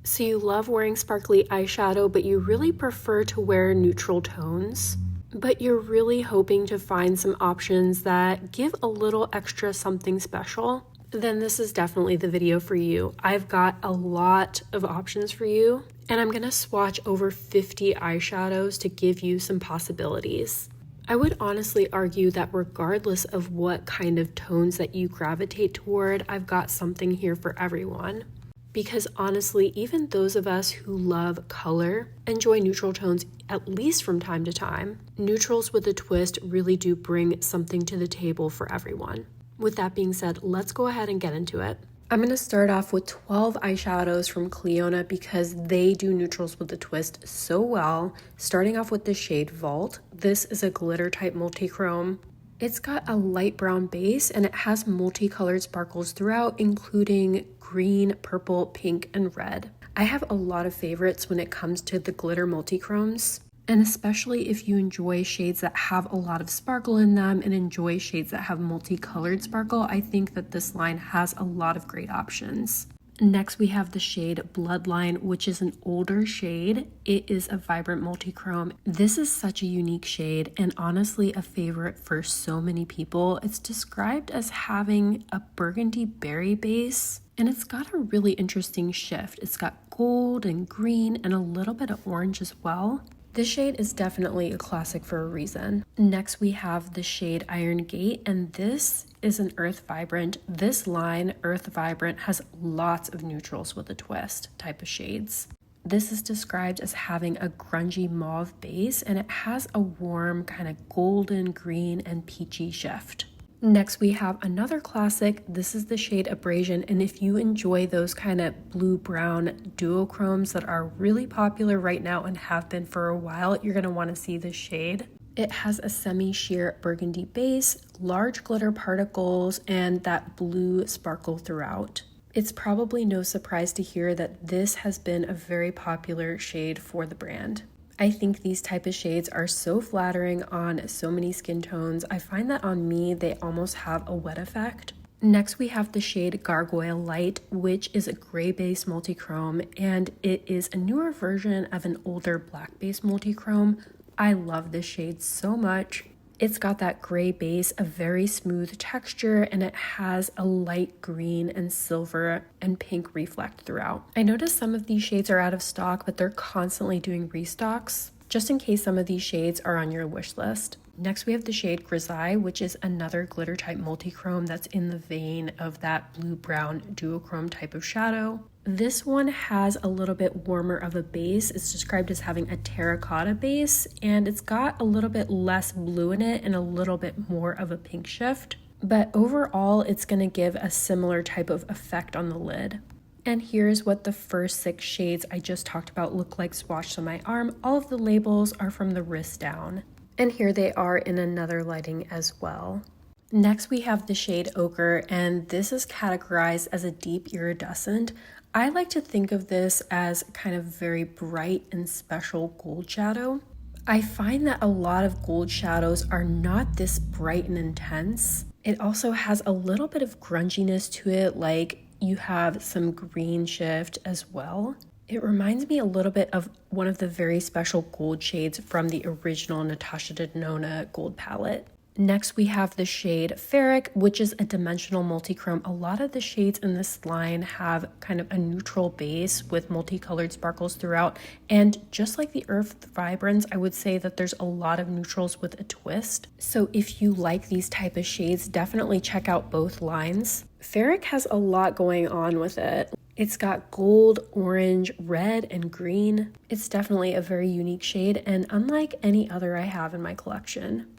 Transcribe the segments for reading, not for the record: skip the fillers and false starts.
So you love wearing sparkly eyeshadow, but you really prefer to wear neutral tones? But you're really hoping to find some options that give a little extra something special? Then this is definitely the video for you. I've got a lot of options for you, and I'm gonna swatch over 50 eyeshadows to give you some possibilities. I would honestly argue that regardless of what kind of tones that you gravitate toward, I've got something here for everyone. Because honestly, even those of us who love color enjoy neutral tones at least from time to time. Neutrals with a twist really do bring something to the table for everyone. With that being said, let's go ahead and get into it. I'm going to start off with 12 eyeshadows from Clionadh because they do neutrals with a twist so well. Starting off with the shade Vault. This is a glitter type multi-chrome. It's got a light brown base and it has multicolored sparkles throughout, including green, purple, pink, and red. I have a lot of favorites when it comes to the glitter multi-chromes, and especially if you enjoy shades that have a lot of sparkle in them and enjoy shades that have multicolored sparkle, I think that this line has a lot of great options. Next, we have the shade Bloodline, which is an older shade. It is a vibrant multi-chrome. This is such a unique shade and honestly a favorite for so many people. It's described as having a burgundy berry base, and it's got a really interesting shift. It's got gold and green and a little bit of orange as well. This shade is definitely a classic for a reason. Next, we have the shade Iron Gate, and this is an Earth Vibrant. This line, Earth Vibrant, has lots of neutrals with a twist type of shades. This is described as having a grungy mauve base, and it has a warm kind of golden, green, and peachy shift. Next, we have another classic. This is the shade Abrasion, and if you enjoy those kind of blue-brown duochromes that are really popular right now and have been for a while, you're going to want to see this shade. It has a semi-sheer burgundy base, large glitter particles, and that blue sparkle throughout. It's probably no surprise to hear that this has been a very popular shade for the brand. I think these type of shades are so flattering on so many skin tones. I find that on me, they almost have a wet effect. Next, we have the shade Gargoyle Lite, which is a gray base multi-chrome, and it is a newer version of an older black base multi-chrome. I love this shade so much. It's got that gray base, a very smooth texture, and it has a light green and silver and pink reflect throughout. I noticed some of these shades are out of stock, but they're constantly doing restocks, just in case some of these shades are on your wish list. Next, we have the shade Grisaille, which is another glitter type multi-chrome that's in the vein of that blue-brown duochrome type of shadow. This one has a little bit warmer of a base. It's described as having a terracotta base, and it's got a little bit less blue in it and a little bit more of a pink shift. But overall, it's going to give a similar type of effect on the lid. And here's what the first 6 shades I just talked about look like swatched on my arm. All of the labels are from the wrist down. And here they are in another lighting as well. Next, we have the shade Ochre, and this is categorized as a deep iridescent. I like to think of this as kind of very bright and special gold shadow. I find that a lot of gold shadows are not this bright and intense. It also has a little bit of grunginess to it, like you have some green shift as well. It reminds me a little bit of one of the very special gold shades from the original Natasha Denona gold palette. Next, we have the shade Ferric, which is a dimensional multi-chrome. A lot of the shades in this line have kind of a neutral base with multicolored sparkles throughout. And just like the Earth Vibrance, I would say that there's a lot of neutrals with a twist. So if you like these type of shades, definitely check out both lines. Ferric has a lot going on with it. It's got gold, orange, red, and green. It's definitely a very unique shade and unlike any other I have in my collection.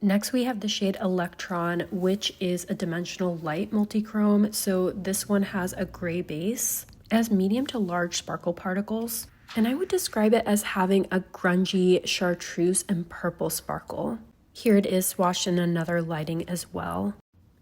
Next, we have the shade Electron, which is a dimensional light multi-chrome. So this one has a gray base. It has medium to large sparkle particles. And I would describe it as having a grungy chartreuse and purple sparkle. Here it is swatched in another lighting as well.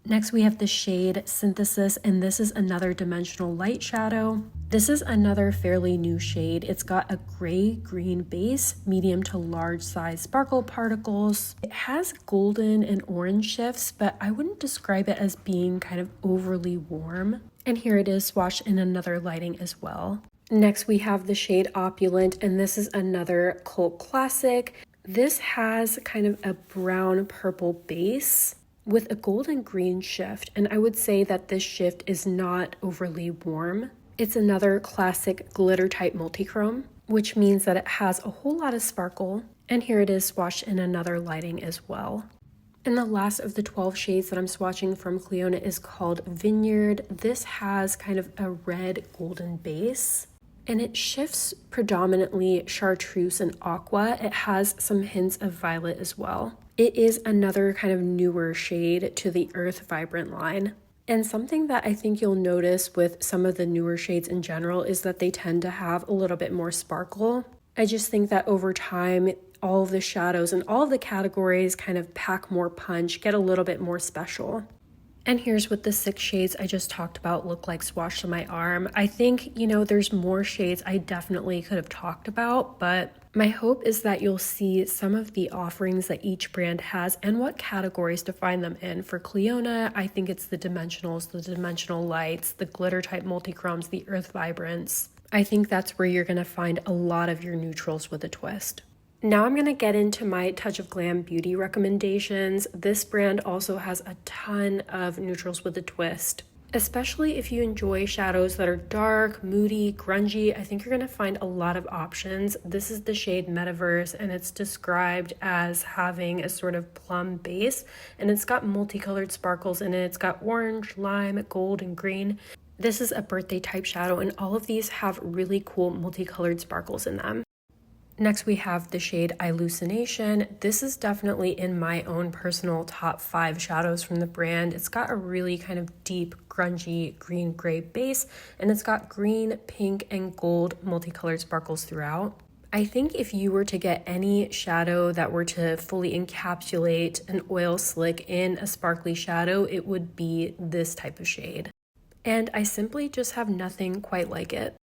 Next, we have the shade Synthesis, and this is another dimensional light shadow. This is another fairly new shade. It's got a gray-green base, medium to large size sparkle particles. It has golden and orange shifts, but I wouldn't describe it as being kind of overly warm. And here it is swatched in another lighting as well. Next we have the shade Opulent, and this is another cult classic. This has kind of a brown purple base with a golden green shift, and I would say that this shift is not overly warm. It's another classic glitter type multichrome, which means that it has a whole lot of sparkle. And here it is swatched in another lighting as well. And the last of the 12 shades that I'm swatching from Clionadh is called Vineyard. This has kind of a red golden base, and it shifts predominantly chartreuse and aqua. It has some hints of violet as well. It is another kind of newer shade to the Earth Vibrant line. And something that I think you'll notice with some of the newer shades in general is that they tend to have a little bit more sparkle. I just think that over time, all of the shadows and all of the categories kind of pack more punch, get a little bit more special. And here's what the 6 shades I just talked about look like swatched on my arm. I think, there's more shades I definitely could have talked about, but my hope is that you'll see some of the offerings that each brand has and what categories to find them in. For Clionadh, I think it's the dimensionals, the dimensional lights, the glitter type multichromes, the earth vibrance. I think that's where you're going to find a lot of your neutrals with a twist. Now I'm going to get into my Touch of Glam beauty recommendations. This brand also has a ton of neutrals with a twist. Especially if you enjoy shadows that are dark, moody, grungy, I think you're going to find a lot of options. This is the shade Metaverse, and it's described as having a sort of plum base, and it's got multicolored sparkles in it. It's got orange, lime, gold, and green. This is a birthday type shadow, and all of these have really cool multicolored sparkles in them. Next, we have the shade Eyellucination. This is definitely in my own personal top 5 shadows from the brand. It's got a really kind of deep, grungy, green-gray base, and it's got green, pink, and gold multicolored sparkles throughout. I think if you were to get any shadow that were to fully encapsulate an oil slick in a sparkly shadow, it would be this type of shade. And I simply just have nothing quite like it.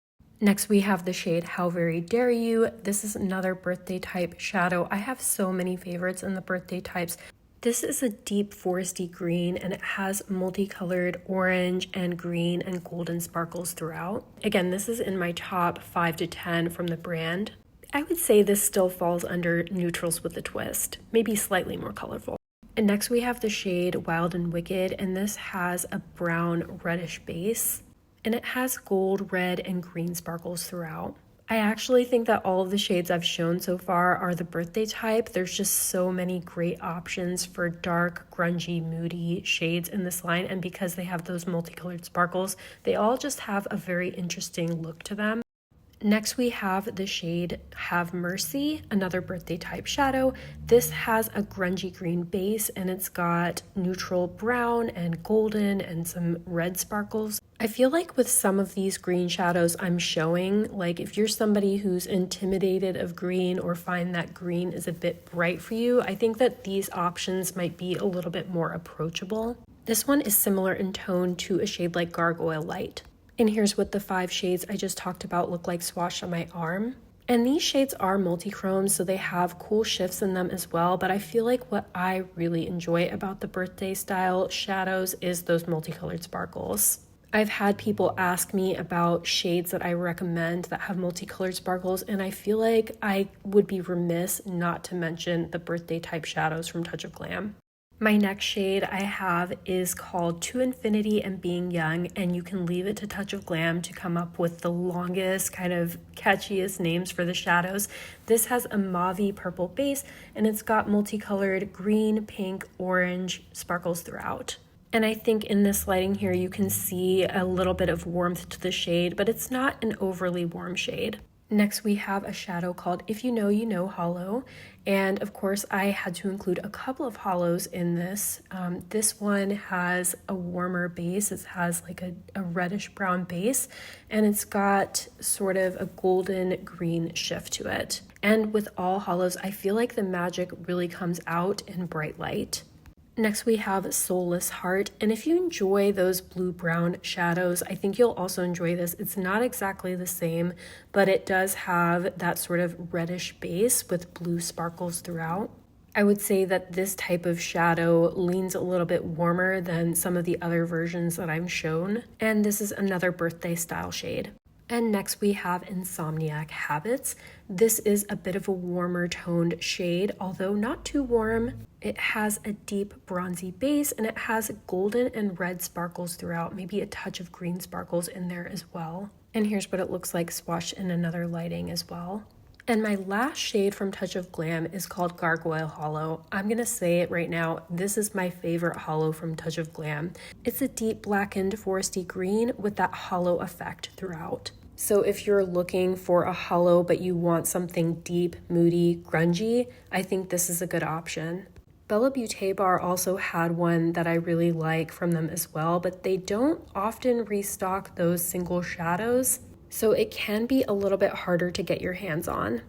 Next, we have the shade How Very Dare You. This is another birthday type shadow. I have so many favorites in the birthday types. This is a deep foresty green, and it has multicolored orange and green and golden sparkles throughout. Again, this is in my top 5 to 10 from the brand. I would say this still falls under neutrals with a twist, maybe slightly more colorful. And next we have the shade Wild and Wicked, and this has a brown reddish base, and it has gold, red, and green sparkles throughout. I actually think that all of the shades I've shown so far are the birthday type. There's just so many great options for dark, grungy, moody shades in this line, and because they have those multicolored sparkles, they all just have a very interesting look to them. Next, we have the shade Have Mercy, another birthday type shadow. This has a grungy green base, and it's got neutral brown and golden and some red sparkles. I feel like with some of these green shadows I'm showing, like if you're somebody who's intimidated of green or find that green is a bit bright for you, I think that these options might be a little bit more approachable. This one is similar in tone to a shade like Gargoyle Light. And here's what the 5 shades I just talked about look like swatched on my arm. And these shades are multi-chrome, so they have cool shifts in them as well, but I feel like what I really enjoy about the birthday style shadows is those multicolored sparkles. I've had people ask me about shades that I recommend that have multicolored sparkles, and I feel like I would be remiss not to mention the birthday type shadows from Touch of Glam. My next shade I have is called To Infinity and Being Young, and you can leave it to Touch of Glam to come up with the longest, kind of catchiest names for the shadows. This has a mauve purple base, and it's got multicolored green, pink, orange sparkles throughout. And I think in this lighting here you can see a little bit of warmth to the shade, but it's not an overly warm shade. Next, we have a shadow called If You Know, You Know Holo. And of course, I had to include a couple of holos in this. This one has a warmer base. It has like a reddish brown base, and it's got sort of a golden green shift to it. And with all holos, I feel like the magic really comes out in bright light. Next, we have Soulless Heart, and if you enjoy those blue-brown shadows, I think you'll also enjoy this. It's not exactly the same, but it does have that sort of reddish base with blue sparkles throughout. I would say that this type of shadow leans a little bit warmer than some of the other versions that I've shown, and this is another birthday style shade. And next we have Insomniac Habits. This is a bit of a warmer toned shade, although not too warm. It has a deep bronzy base and it has golden and red sparkles throughout, maybe a touch of green sparkles in there as well. And here's what it looks like swatched in another lighting as well. And my last shade from Touch of Glam is called Gargoyle Holo. I'm gonna say it right now, this is my favorite holo from Touch of Glam. It's a deep blackened foresty green with that holo effect throughout. So if you're looking for a holo but you want something deep, moody, grungy, I think this is a good option. Bella Beauté Bar also had one that I really like from them as well, but they don't often restock those single shadows, so it can be a little bit harder to get your hands on.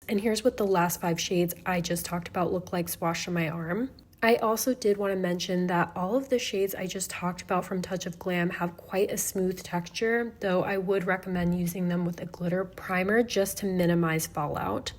And here's what the last 5 shades I just talked about look like swatched on my arm. I also did want to mention that all of the shades I just talked about from Touch of Glam have quite a smooth texture, though I would recommend using them with a glitter primer just to minimize fallout.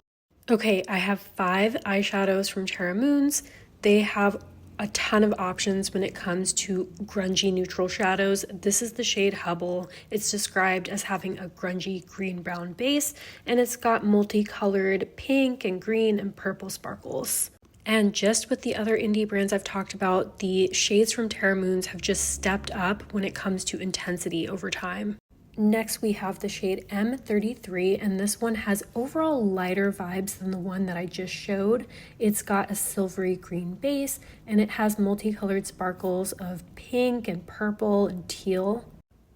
Okay, I have 5 eyeshadows from Terra Moons. They have a ton of options when it comes to grungy neutral shadows. This is the shade Hubble. It's described as having a grungy green-brown base, and it's got multicolored pink and green and purple sparkles. And just with the other indie brands I've talked about, the shades from Terra Moons have just stepped up when it comes to intensity over time. Next, we have the shade M33, and this one has overall lighter vibes than the one that I just showed. It's got a silvery green base, and it has multicolored sparkles of pink and purple and teal.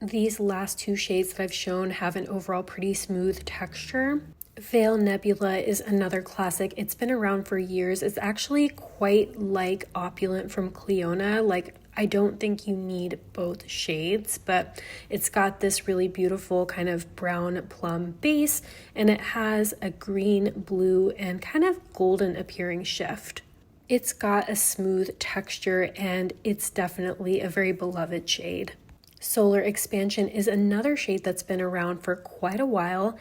These last 2 shades that I've shown have an overall pretty smooth texture. Veil Nebula is another classic. It's been around for years. It's actually quite like Opulent from Clionadh. I don't think you need both shades, but it's got this really beautiful kind of brown plum base, and it has a green, blue, and kind of golden appearing shift. It's got a smooth texture, and it's definitely a very beloved shade. Solar Expansion is another shade that's been around for quite a while.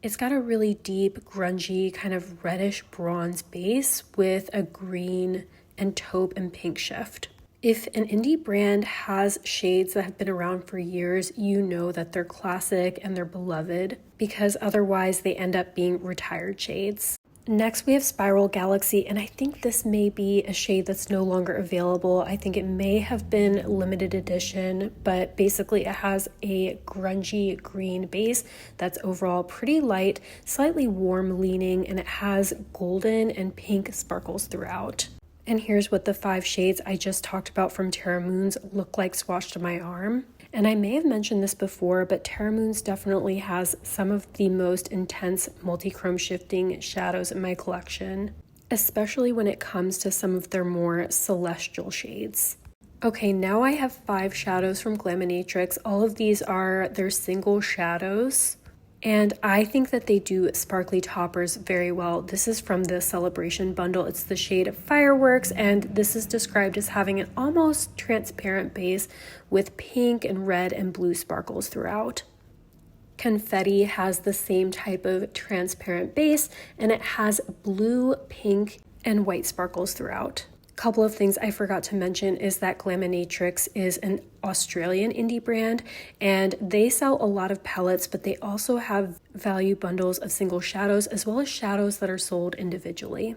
It's got a really deep, grungy, kind of reddish bronze base with a green and taupe and pink shift. If an indie brand has shades that have been around for years, you know that they're classic and they're beloved, because otherwise they end up being retired shades. Next, we have Spiral Galaxy, and I think this may be a shade that's no longer available. I think it may have been limited edition, but basically it has a grungy green base that's overall pretty light, slightly warm leaning, and it has golden and pink sparkles throughout. And here's what the 5 shades I just talked about from Terra Moons look like swatched on my arm. And I may have mentioned this before, but Terra Moons definitely has some of the most intense multi-chrome shifting shadows in my collection, especially when it comes to some of their more celestial shades. Okay, now I have 5 shadows from Glamatrix. All of these are their single shadows, and I think that they do sparkly toppers very well. This is from the Celebration bundle. It's the shade Fireworks, and this is described as having an almost transparent base with pink and red and blue sparkles throughout. Confetti has the same type of transparent base, and it has blue, pink, and white sparkles throughout. Couple of things I forgot to mention is that Glaminatrix is an Australian indie brand, and they sell a lot of palettes, but they also have value bundles of single shadows as well as shadows that are sold individually.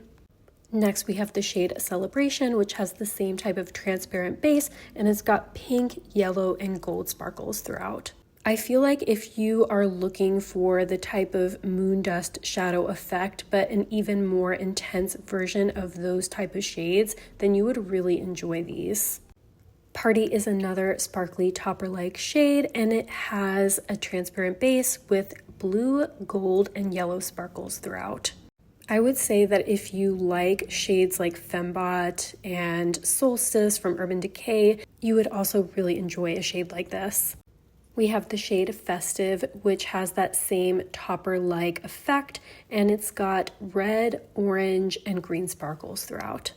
Next, we have the shade Celebration, which has the same type of transparent base, and it's got pink, yellow, and gold sparkles throughout. I feel like if you are looking for the type of moon dust shadow effect, but an even more intense version of those type of shades, then you would really enjoy these. Party is another sparkly topper-like shade, and it has a transparent base with blue, gold, and yellow sparkles throughout. I would say that if you like shades like Fembot and Solstice from Urban Decay, you would also really enjoy a shade like this. We have the shade Festive, which has that same topper-like effect, and it's got red, orange, and green sparkles throughout.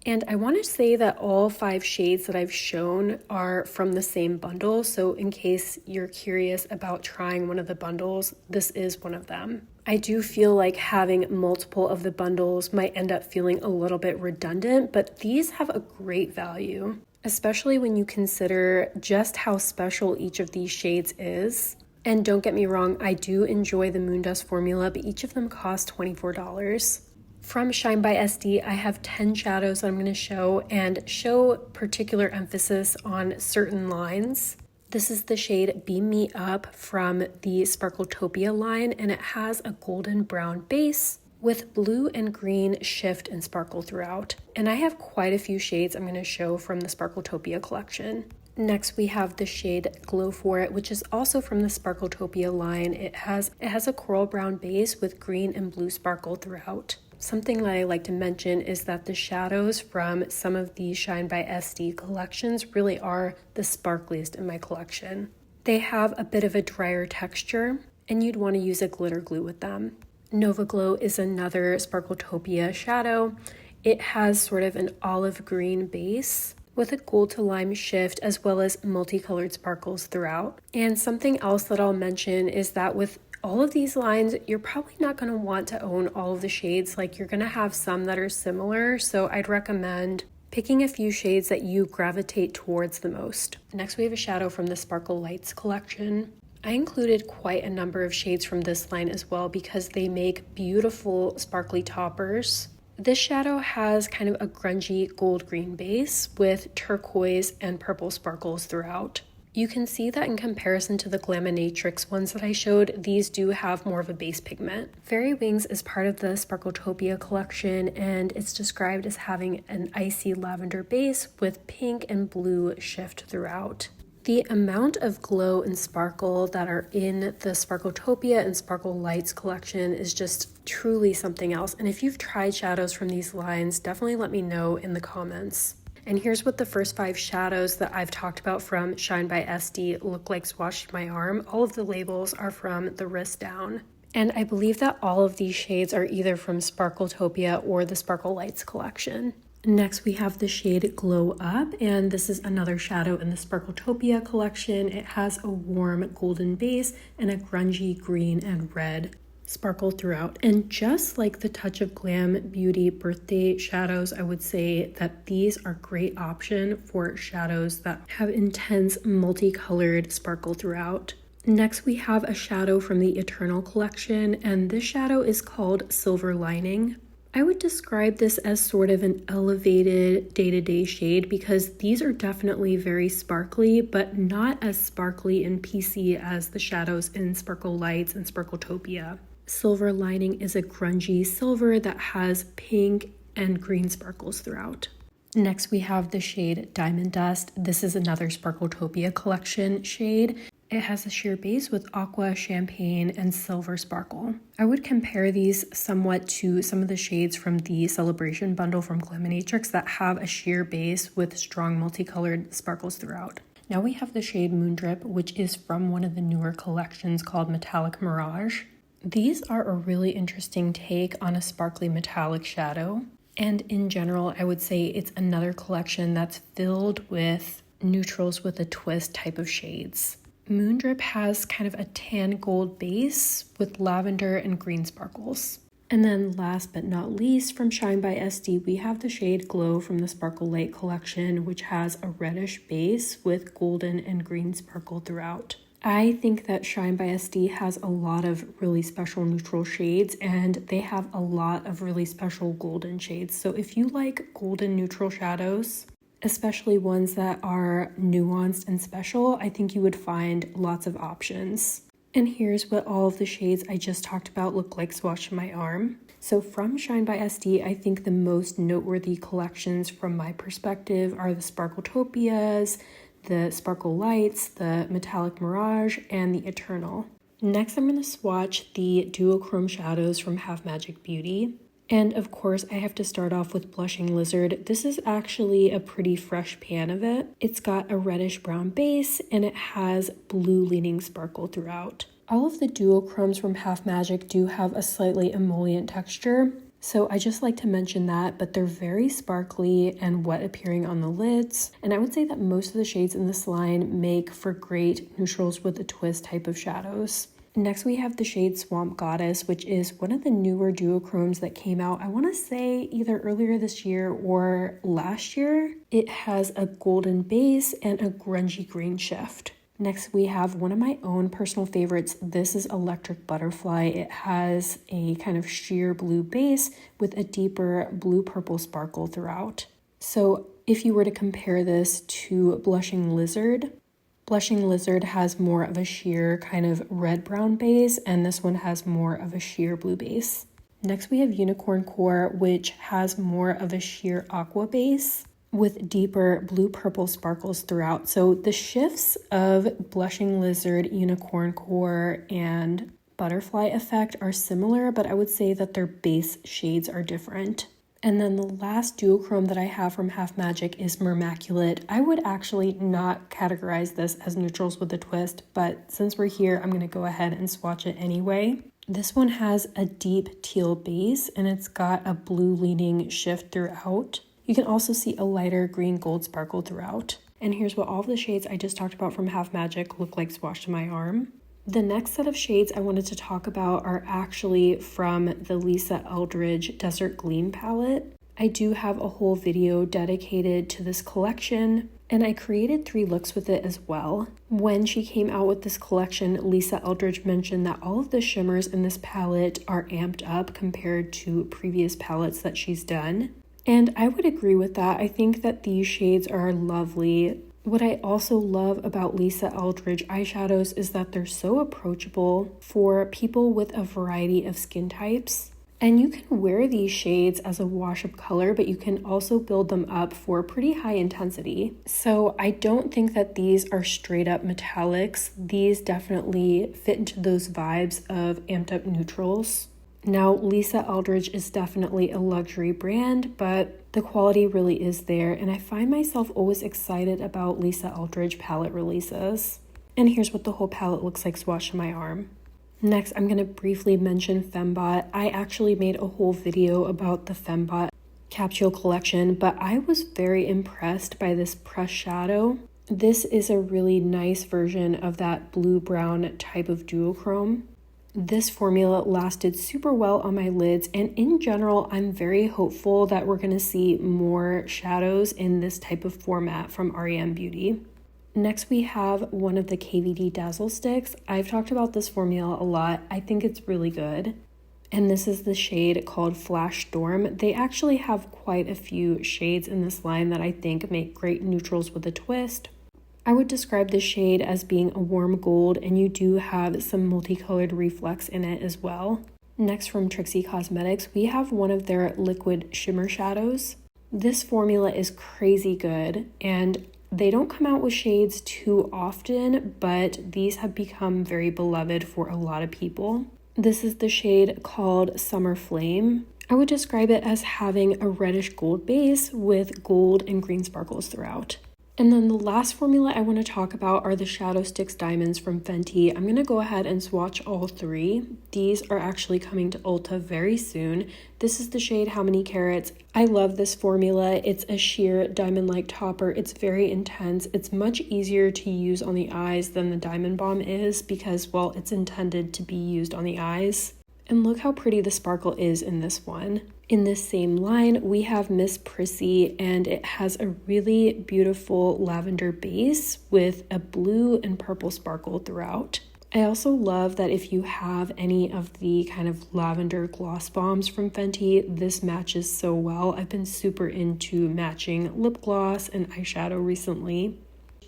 And I want to say that all 5 shades that I've shown are from the same bundle. So in case you're curious about trying one of the bundles, this is one of them. I do feel like having multiple of the bundles might end up feeling a little bit redundant, but these have a great value, especially when you consider just how special each of these shades is. And don't get me wrong, I do enjoy the Moondust formula, but each of them cost $24. From Shine by SD, I have 10 shadows that I'm going to show and show particular emphasis on certain lines. This is the shade Beam Me Up from the Sparkletopia line, and it has a golden brown base with blue and green shift and sparkle throughout. And I have quite a few shades I'm going to show from the Sparkletopia collection. Next, we have the shade Glow For It, which is also from the Sparkletopia line. It has a coral brown base with green and blue sparkle throughout. Something that I like to mention is that the shadows from some of the Shine by SD collections really are the sparkliest in my collection. They have a bit of a drier texture, and you'd want to use a glitter glue with them. Nova Glow is another Sparkletopia shadow. It has sort of an olive green base with a gold to lime shift as well as multicolored sparkles throughout. And something else that I'll mention is that with all of these lines, you're probably not going to want to own all of the shades. Like, you're going to have some that are similar, so I'd recommend picking a few shades that you gravitate towards the most. Next, we have a shadow from the Sparkle Lights collection. I included quite a number of shades from this line as well because they make beautiful sparkly toppers. This shadow has kind of a grungy gold-green base with turquoise and purple sparkles throughout. You can see that in comparison to the Glamatrix ones that I showed, these do have more of a base pigment. Fairy Wings is part of the Sparkletopia collection, and it's described as having an icy lavender base with pink and blue shift throughout. The amount of glow and sparkle that are in the Sparkletopia and Sparkle Lights collection is just truly something else. And if you've tried shadows from these lines, definitely let me know in the comments. And here's what the first 5 shadows that I've talked about from Shine by SD look like swatched my arm. All of the labels are from the wrist down. And I believe that all of these shades are either from Sparkletopia or the Sparkle Lights collection. Next, we have the shade Glow Up, and this is another shadow in the Sparkletopia collection. It has a warm golden base and a grungy green and red sparkle throughout. And just like the Touch of Glam Beauty birthday shadows, I would say that these are a great option for shadows that have intense multicolored sparkle throughout. Next, we have a shadow from the Eternal collection, and this shadow is called Silver Lining. I would describe this as sort of an elevated day-to-day shade because these are definitely very sparkly, but not as sparkly and PC as the shadows in Sparkle Lights and Sparkletopia. Silver Lining is a grungy silver that has pink and green sparkles throughout. Next, we have the shade Diamond Dust. This is another Sparkletopia collection shade. It has a sheer base with aqua, champagne, and silver sparkle. I would compare these somewhat to some of the shades from the Celebration bundle from Glamatrix that have a sheer base with strong multicolored sparkles throughout. Now we have the shade Moondrip, which is from one of the newer collections called Metallic Mirage. These are a really interesting take on a sparkly metallic shadow. And in general, I would say it's another collection that's filled with neutrals with a twist type of shades. Moondrip has kind of a tan gold base with lavender and green sparkles. And then last but not least, from Shine by SD, we have the shade Glow from the Sparkle Light collection, which has a reddish base with golden and green sparkle throughout. I think that Shine by SD has a lot of really special neutral shades, and they have a lot of really special golden shades. So if you like golden neutral shadows, especially ones that are nuanced and special, I think you would find lots of options. And here's what all of the shades I just talked about look like swatched on my arm. So from Shine by SD, I think the most noteworthy collections from my perspective are the Sparkletopias, the Sparkle Lights, the Metallic Mirage, and the Eternal. Next, I'm going to swatch the duochrome shadows from Have Magic Beauty. And of course, I have to start off with Blushing Lizard. This is actually a pretty fresh pan of it. It's got a reddish brown base and it has blue leaning sparkle throughout. All of the duochromes from Half Magic do have a slightly emollient texture. So I just like to mention that, but they're very sparkly and wet appearing on the lids. And I would say that most of the shades in this line make for great neutrals with a twist type of shadows. Next, we have the shade Swamp Goddess, which is one of the newer duochromes that came out, I want to say either earlier this year or last year. It has a golden base and a grungy green shift. Next, we have one of my own personal favorites. This is Electric Butterfly. It has a kind of sheer blue base with a deeper blue-purple sparkle throughout. So if you were to compare this to Blushing Lizard, Blushing Lizard has more of a sheer kind of red-brown base, and this one has more of a sheer blue base. Next, we have Unicorn Core, which has more of a sheer aqua base with deeper blue-purple sparkles throughout. So the shifts of Blushing Lizard, Unicorn Core, and Butterfly Effect are similar, but I would say that their base shades are different. And then the last duochrome that I have from Half Magic is Mermaculate. I would actually not categorize this as neutrals with a twist, but since we're here, I'm going to go ahead and swatch it anyway. This one has a deep teal base, and it's got a blue leaning shift throughout. You can also see a lighter green gold sparkle throughout. And here's what all of the shades I just talked about from Half Magic look like swatched on my arm. The next set of shades I wanted to talk about are actually from the Lisa Eldridge Desert Gleam palette. I do have a whole video dedicated to this collection, and I created 3 looks with it as well. When she came out with this collection, Lisa Eldridge mentioned that all of the shimmers in this palette are amped up compared to previous palettes that she's done. And I would agree with that. I think that these shades are lovely. What I also love about Lisa Eldridge eyeshadows is that they're so approachable for people with a variety of skin types. And you can wear these shades as a wash-up color, but you can also build them up for pretty high intensity. So I don't think that these are straight up metallics. These definitely fit into those vibes of amped up neutrals. Now, Lisa Eldridge is definitely a luxury brand, but the quality really is there, and I find myself always excited about Lisa Eldridge palette releases. And here's what the whole palette looks like swatched on my arm. Next, I'm going to briefly mention Fembot. I actually made a whole video about the Fembot capsule collection, but I was very impressed by this pressed shadow. This is a really nice version of that blue-brown type of duochrome. This formula lasted super well on my lids, and in general, I'm very hopeful that we're going to see more shadows in this type of format from REM Beauty. Next, we have one of the KVD Dazzle Sticks. I've talked about this formula a lot. I think it's really good. And this is the shade called Flash Storm. They actually have quite a few shades in this line that I think make great neutrals with a twist. I would describe this shade as being a warm gold, and you do have some multicolored reflex in it as well. Next, from Trixie Cosmetics, we have one of their liquid shimmer shadows. This formula is crazy good, and they don't come out with shades too often, but these have become very beloved for a lot of people. This is the shade called Summer Flame. I would describe it as having a reddish gold base with gold and green sparkles throughout. And then the last formula I want to talk about are the Shadow Sticks Diamonds from Fenty. I'm going to go ahead and swatch all 3. These are actually coming to Ulta very soon. This is the shade How Many Carats. I love this formula. It's a sheer diamond-like topper. It's very intense. It's much easier to use on the eyes than the Diamond Bomb is because, well, it's intended to be used on the eyes. And look how pretty the sparkle is in this one. In this same line, we have Miss Prissy, and it has a really beautiful lavender base with a blue and purple sparkle throughout. I also love that if you have any of the kind of lavender gloss bombs from Fenty, this matches so well. I've been super into matching lip gloss and eyeshadow recently.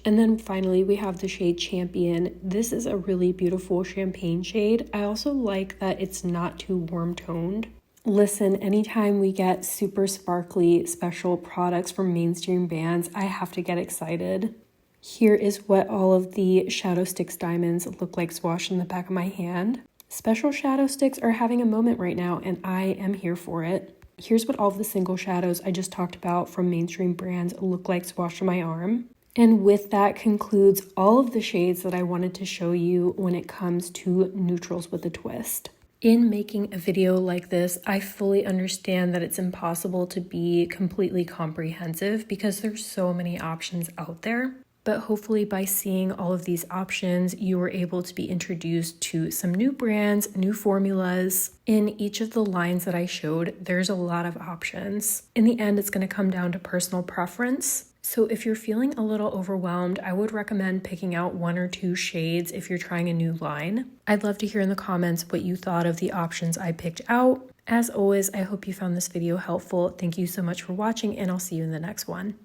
And then finally, we have the shade Champion. This is a really beautiful champagne shade. I also like that it's not too warm toned. Listen, anytime we get super sparkly special products from mainstream brands, I have to get excited. Here is what all of the Shadow Sticks Diamonds look like swatched in the back of my hand. Special shadow sticks are having a moment right now, and I am here for it. Here's what all of the single shadows I just talked about from mainstream brands look like swatched on my arm. And with that concludes all of the shades that I wanted to show you when it comes to neutrals with a twist. In making a video like this, I fully understand that it's impossible to be completely comprehensive because there's so many options out there. But hopefully by seeing all of these options, you were able to be introduced to some new brands, new formulas. In each of the lines that I showed, there's a lot of options. In the end, it's going to come down to personal preference. So if you're feeling a little overwhelmed, I would recommend picking out 1 or 2 shades if you're trying a new line. I'd love to hear in the comments what you thought of the options I picked out. As always, I hope you found this video helpful. Thank you so much for watching, and I'll see you in the next one.